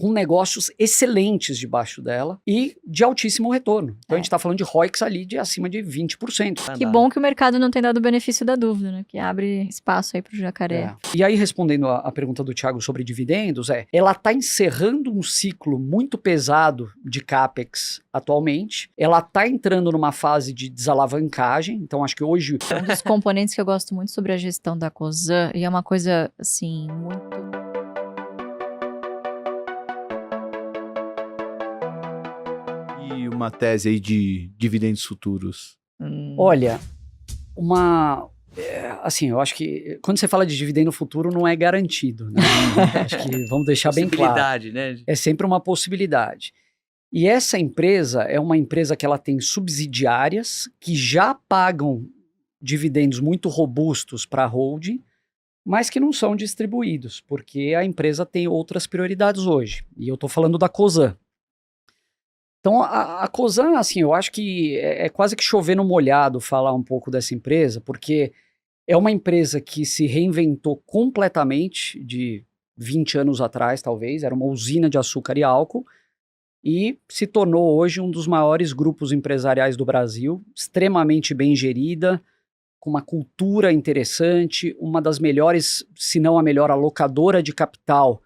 com negócios excelentes debaixo dela e de altíssimo retorno. Então a gente está falando de ROICs ali de acima de 20%. Que bom que o mercado não tem dado o benefício da dúvida, né? Que abre espaço aí pro jacaré. E aí, respondendo a pergunta do Thiago sobre dividendos, ela está encerrando um ciclo muito pesado de CAPEX atualmente. Ela está entrando numa fase de desalavancagem. Então acho que hoje... Um dos componentes que eu gosto muito sobre a gestão da Cosan, e é uma coisa, assim, muito... E uma tese aí de dividendos futuros? Olha, assim, eu acho que quando você fala de dividendo futuro não é garantido, né? Acho que vamos deixar bem claro. Né? É sempre uma possibilidade. E essa empresa é uma empresa que ela tem subsidiárias que já pagam dividendos muito robustos para a holding, mas que não são distribuídos, porque a empresa tem outras prioridades hoje. E eu estou falando da Cosan. Então, a Cosan, assim, eu acho que é quase que chover no molhado falar um pouco dessa empresa, porque é uma empresa que se reinventou completamente de 20 anos atrás, talvez, era uma usina de açúcar e álcool, e se tornou hoje um dos maiores grupos empresariais do Brasil, extremamente bem gerida, com uma cultura interessante, uma das melhores, se não a melhor alocadora de capital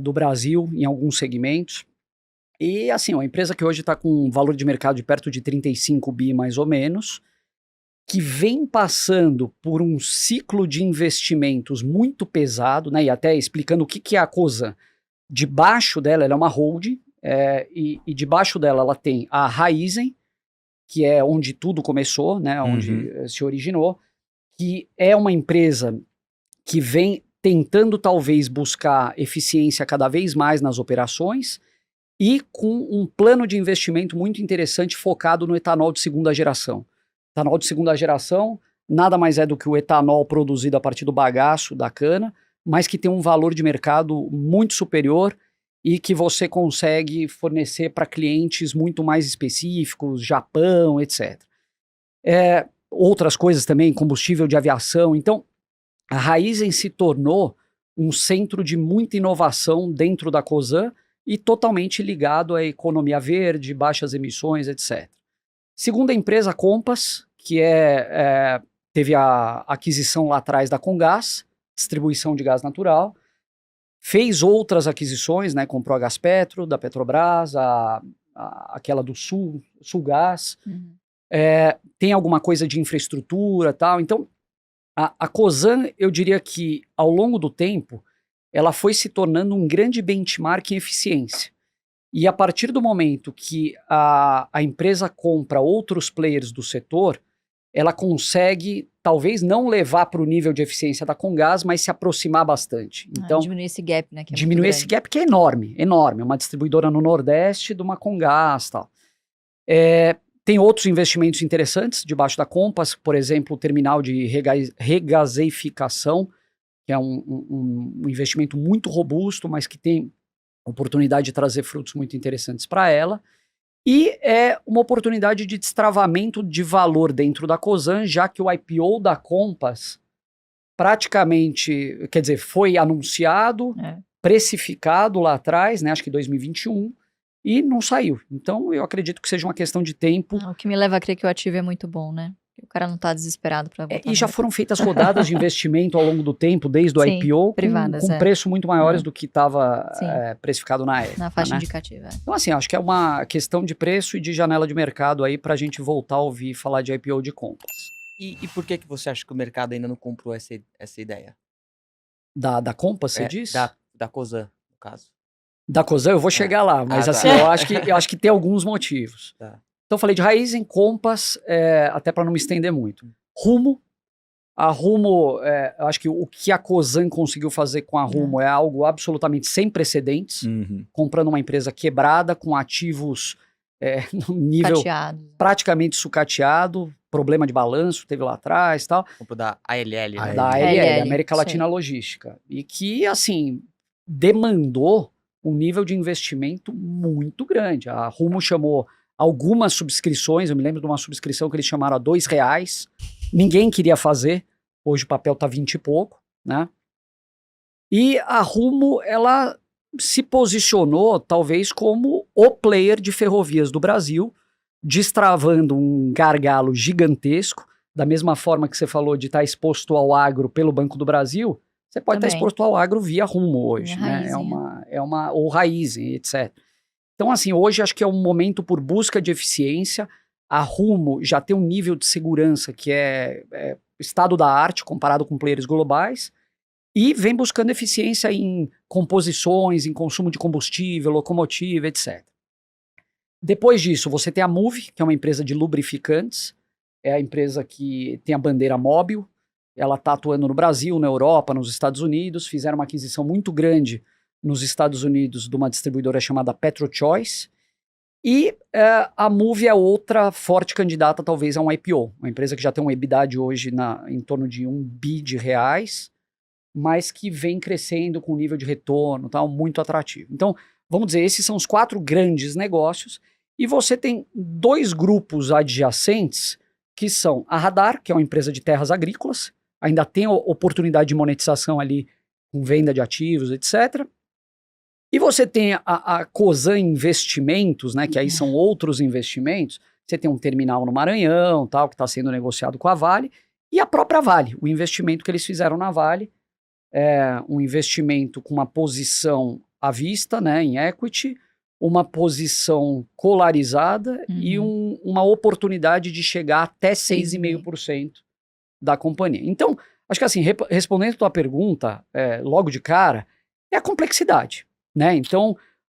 do Brasil em alguns segmentos. E assim, uma empresa que hoje está com um valor de mercado de perto de 35 bi mais ou menos, que vem passando por um ciclo de investimentos muito pesado, né? E até explicando o que é a Cosan. Debaixo dela, ela é uma holding, e debaixo dela ela tem a Raízen, que é onde tudo começou, né? Onde se originou, que é uma empresa que vem tentando talvez buscar eficiência cada vez mais nas operações, e com um plano de investimento muito interessante focado no etanol de segunda geração. Etanol de segunda geração nada mais é do que o etanol produzido a partir do bagaço da cana, mas que tem um valor de mercado muito superior e que você consegue fornecer para clientes muito mais específicos, Japão, etc. Outras coisas também, combustível de aviação. Então, a Raízen se tornou um centro de muita inovação dentro da Cosan, e totalmente ligado à economia verde, baixas emissões, etc. Segunda empresa, Compass, que teve a aquisição lá atrás da Comgás, distribuição de gás natural, fez outras aquisições, né, comprou a Gaspetro, da Petrobras, aquela do Sulgás, tem alguma coisa de infraestrutura e tal. Então, a Cosan, eu diria que ao longo do tempo, ela foi se tornando um grande benchmark em eficiência. E a partir do momento que a empresa compra outros players do setor, ela consegue, talvez não levar para o nível de eficiência da Comgás, mas se aproximar bastante. Então, diminuir esse gap, né? Que é diminuir esse gap que é enorme, enorme. Uma distribuidora no Nordeste de uma Comgás e tal. Tem outros investimentos interessantes debaixo da Compass, por exemplo, o terminal de regaseificação, que é um investimento muito robusto, mas que tem oportunidade de trazer frutos muito interessantes para ela. E é uma oportunidade de destravamento de valor dentro da Cosan, já que o IPO da Compass praticamente, quer dizer, foi anunciado, precificado lá atrás, né, acho que 2021, e não saiu. Então eu acredito que seja uma questão de tempo. O que me leva a crer que o ativo é muito bom, né? O cara não está desesperado para voltar. E já foram feitas rodadas de investimento ao longo do tempo, desde o IPO, com preço muito maiores do que estava precificado na época. Na faixa indicativa. Então, assim, acho que é uma questão de preço e de janela de mercado aí para a gente voltar a ouvir falar de IPO de Compass. E por que você acha que o mercado ainda não comprou essa ideia? Da Compass, você diz? Da Cosan, no caso. Da Cosan, eu vou chegar lá, mas assim, eu acho que tem alguns motivos. Então, eu falei de Raízen, Compass, até para não me estender muito. Rumo. A Rumo, eu acho que o que a Cosan conseguiu fazer com a Rumo é algo absolutamente sem precedentes. Comprando uma empresa quebrada, com ativos no nível praticamente sucateado, problema de balanço, teve lá atrás e tal. Comprou da ALL, né? Da ALL, América Latina Logística. E que, assim, demandou um nível de investimento muito grande. A Rumo chamou algumas subscrições, eu me lembro de uma subscrição que eles chamaram a R$2, ninguém queria fazer, hoje o papel tá 20 e pouco, né? E a Rumo, ela se posicionou talvez como o player de ferrovias do Brasil, destravando um gargalo gigantesco, da mesma forma que você falou de estar exposto ao agro pelo Banco do Brasil, você pode estar Também. exposto ao agro via Rumo hoje, Via né? Raizen, Ou Raizen, etc. Então, assim, hoje acho que é um momento por busca de eficiência. A Rumo já tem um nível de segurança que é estado da arte comparado com players globais e vem buscando eficiência em composições, em consumo de combustível, locomotiva, etc. Depois disso, você tem a Moove, que é uma empresa de lubrificantes, é a empresa que tem a bandeira móvel, ela está atuando no Brasil, na Europa, nos Estados Unidos, fizeram uma aquisição muito grande nos Estados Unidos de uma distribuidora chamada PetroChoice, e a Moove é outra forte candidata talvez a um IPO, uma empresa que já tem um EBITDA hoje em torno de R$1 bi, mas que vem crescendo com nível de retorno tal, muito atrativo. Então, vamos dizer, esses são os 4 grandes negócios, e você tem 2 grupos adjacentes, que são a Radar, que é uma empresa de terras agrícolas, ainda tem oportunidade de monetização ali com venda de ativos, etc. E você tem a Cosan Investimentos, né, que aí são outros investimentos. Você tem um terminal no Maranhão, tal, que está sendo negociado com a Vale, e a própria Vale, o investimento que eles fizeram na Vale, é um investimento com uma posição à vista, né, em equity, uma posição colarizada e uma oportunidade de chegar até 6,5% da companhia. Então, acho que assim, respondendo a tua pergunta, logo de cara, é a complexidade, né? Então,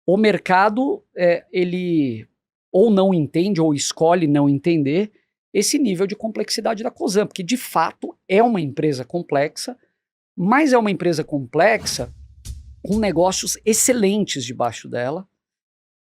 o mercado, ele ou não entende ou escolhe não entender esse nível de complexidade da Cosan, porque de fato é uma empresa complexa, mas é uma empresa complexa com negócios excelentes debaixo dela,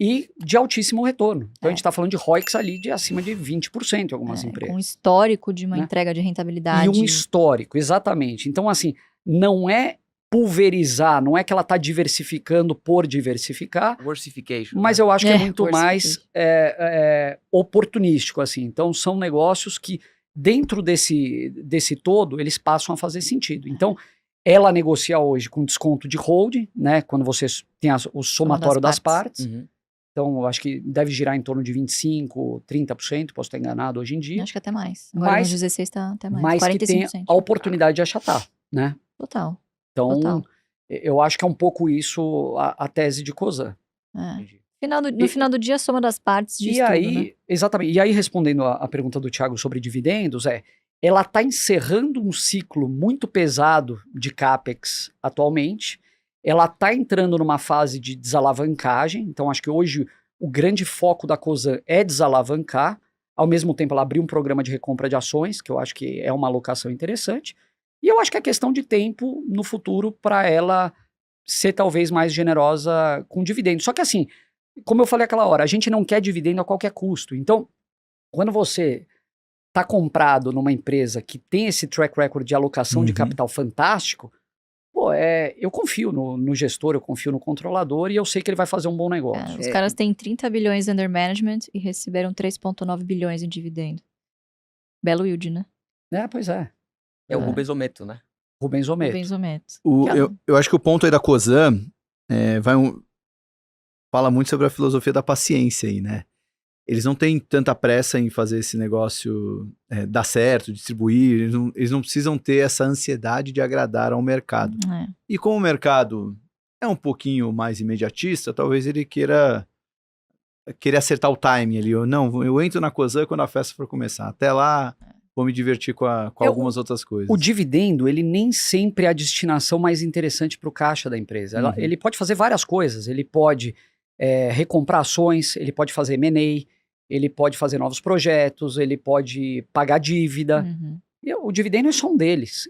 e de altíssimo retorno. Então a gente está falando de ROICs ali de acima de 20% em algumas empresas. Com um histórico de uma né? entrega de rentabilidade. E um histórico, exatamente. Então assim, não é pulverizar, não é que ela está diversificando por diversificar, Diversification. mas eu acho que é muito mais diversification. oportunístico, assim. Então são negócios que dentro desse todo, eles passam a fazer sentido. Então ela negocia hoje com desconto de holding, né? Quando você tem o somatório das partes. Uhum. Então, eu acho que deve girar em torno de 25%, 30%, posso estar enganado hoje em dia. Acho que até mais. Agora Mas- no 16 está até mais. Mas 45%. que tem a oportunidade de achatar, né? Total. Então, Total. eu acho que é um pouco isso a tese de Cosan. É. Entendi. No final do dia, a soma das partes diz E tudo, aí, né? exatamente, e aí respondendo a pergunta do Thiago sobre dividendos, ela está encerrando um ciclo muito pesado de CAPEX atualmente, ela está entrando numa fase de desalavancagem, então acho que hoje o grande foco da Cosan é desalavancar, ao mesmo tempo ela abriu um programa de recompra de ações, que eu acho que é uma alocação interessante, e eu acho que é questão de tempo no futuro para ela ser talvez mais generosa com dividendos. Só que assim, como eu falei aquela hora, a gente não quer dividendo a qualquer custo. Então, quando você está comprado numa empresa que tem esse track record de alocação de capital fantástico, pô, eu confio no gestor, eu confio no controlador e eu sei que ele vai fazer um bom negócio. Os caras têm 30 bilhões under management e receberam 3,9 bilhões em dividendo. Belo yield, né? Pois é. É o Rubens Ometo, né? Rubens Ometo. Rubens Ometo. Eu acho que o ponto aí da Cosan fala muito sobre a filosofia da paciência aí, né? Eles não têm tanta pressa em fazer esse negócio dar certo, distribuir, eles não precisam ter essa ansiedade de agradar ao mercado. E como o mercado é um pouquinho mais imediatista, talvez ele queira acertar o timing ali. Eu entro na Cosan quando a festa for começar. Até lá, vou me divertir com algumas outras coisas. O dividendo, ele nem sempre é a destinação mais interessante para o caixa da empresa. Ele pode fazer várias coisas. Ele pode recomprar ações, ele pode fazer M&A, ele pode fazer novos projetos, ele pode pagar dívida. E o dividendo é só um deles.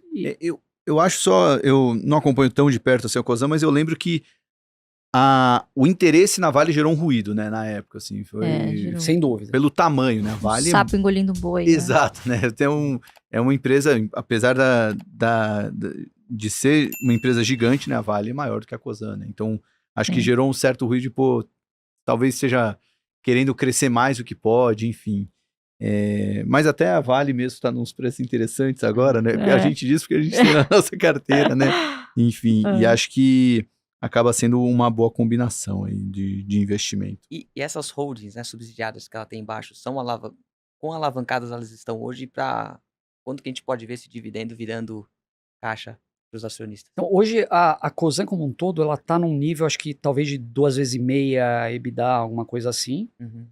Eu acho só, eu não acompanho tão de perto assim a Cosan, mas eu lembro que o interesse na Vale gerou um ruído, né, na época, assim, foi sem dúvida. Pelo tamanho, né, a Vale... Sapo engolindo boi. Exato, né, é uma empresa, apesar de ser uma empresa gigante, né, a Vale é maior do que a Cosan, né, então acho que gerou um certo ruído de, talvez seja querendo crescer mais do que pode, enfim. Mas até a Vale mesmo está nos preços interessantes agora, né? A gente diz porque a gente tem na nossa carteira, né? Enfim, e acho que acaba sendo uma boa combinação aí de investimento. E essas holdings, né, subsidiárias que ela tem embaixo, quão alavancadas elas estão hoje para quando que a gente pode ver esse dividendo virando caixa para os acionistas? Então, hoje a Cosan como um todo, ela tá num nível, acho que talvez de 2,5 vezes EBITDA, alguma coisa assim. Uhum.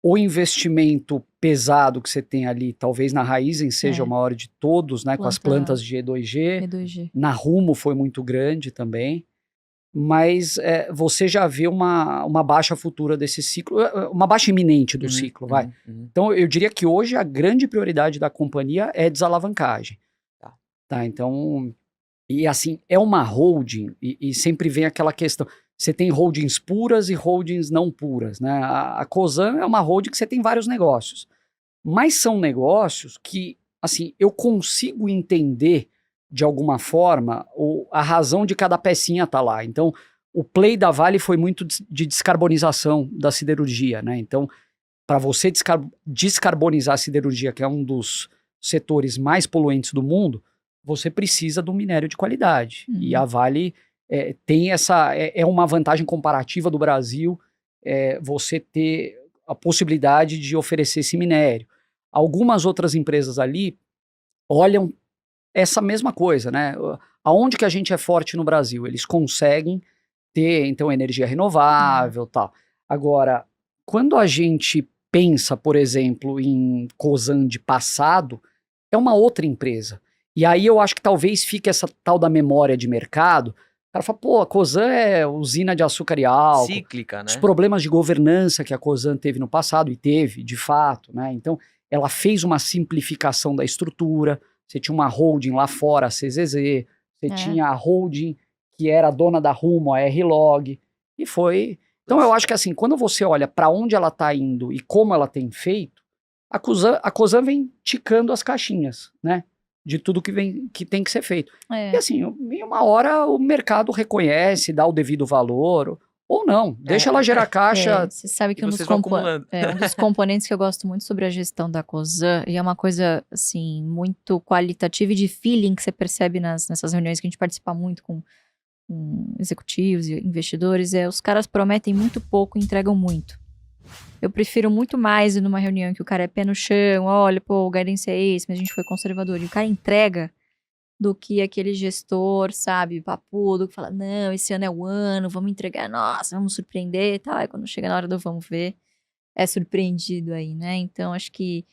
O investimento pesado que você tem ali, talvez na Raízen seja É. o maior de todos, né? Com as Planta- plantas de E2G. E2G. Na Rumo foi muito grande também. Mas você já vê uma baixa futura desse ciclo, uma baixa iminente do ciclo, vai. Então, eu diria que hoje a grande prioridade da companhia é desalavancagem. Tá, então, e assim, é uma holding, e sempre vem aquela questão, você tem holdings puras e holdings não puras, né? A Cosan é uma holding que você tem vários negócios, mas são negócios que, assim, eu consigo entender de alguma forma a razão de cada pecinha tá lá. Então, o play da Vale foi muito de descarbonização da siderurgia, né? Então, para você descarbonizar a siderurgia, que é um dos setores mais poluentes do mundo, você precisa do minério de qualidade. Uhum. E a Vale tem essa... É uma vantagem comparativa do Brasil você ter a possibilidade de oferecer esse minério. Algumas outras empresas ali olham essa mesma coisa, né? Aonde que a gente é forte no Brasil? Eles conseguem ter, então, energia renovável e tal. Agora, quando a gente pensa, por exemplo, em Cosan de passado, é uma outra empresa. E aí eu acho que talvez fique essa tal da memória de mercado. O cara fala, pô, a Cosan é usina de açúcar e álcool. Cíclica, né? Os problemas de governança que a Cosan teve no passado, e teve, de fato, né? Então, ela fez uma simplificação da estrutura. Você tinha uma holding lá fora, a CZZ. Você tinha a holding que era dona da Rumo, a R-Log. E foi... Então, eu acho que assim, quando você olha para onde ela está indo e como ela tem feito, a Cosan vem ticando as caixinhas, né? De tudo que tem que ser feito. E assim, em uma hora o mercado reconhece, dá o devido valor, ou não, deixa ela gerar caixa. Você sabe que um dos vocês vão acumulando. um dos componentes que eu gosto muito sobre a gestão da Cosan, e é uma coisa, assim, muito qualitativa e de feeling que você percebe nessas reuniões que a gente participa muito com executivos e investidores, os caras prometem muito pouco e entregam muito. Eu prefiro muito mais ir numa reunião que o cara é pé no chão, olha, pô, o guidance é esse, mas a gente foi conservador, e o cara entrega, do que aquele gestor, sabe, papudo, que fala, não, esse ano é o ano, vamos entregar, nossa, vamos surpreender e tal, e quando chega na hora do vamos ver, é surpreendido aí, né? Então, acho que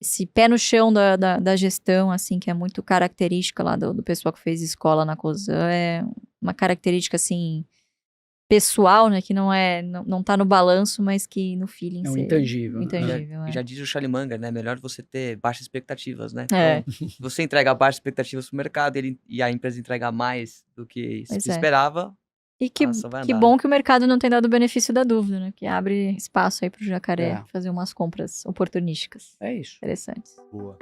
esse pé no chão da gestão, assim, que é muito característica lá do pessoal que fez escola na Cosan, é uma característica, assim, pessoal, né, que não tá no balanço, mas que no feeling É um intangível. Já diz o Charlie Munger, né? Melhor você ter baixas expectativas, né? É. Então, se você entrega baixas expectativas pro mercado e a empresa entregar mais do que se esperava, e que a ação vai andar, bom né? que o mercado não tem dado o benefício da dúvida, né? Que abre espaço aí pro jacaré fazer umas compras oportunísticas. É isso. Interessantes. Boa.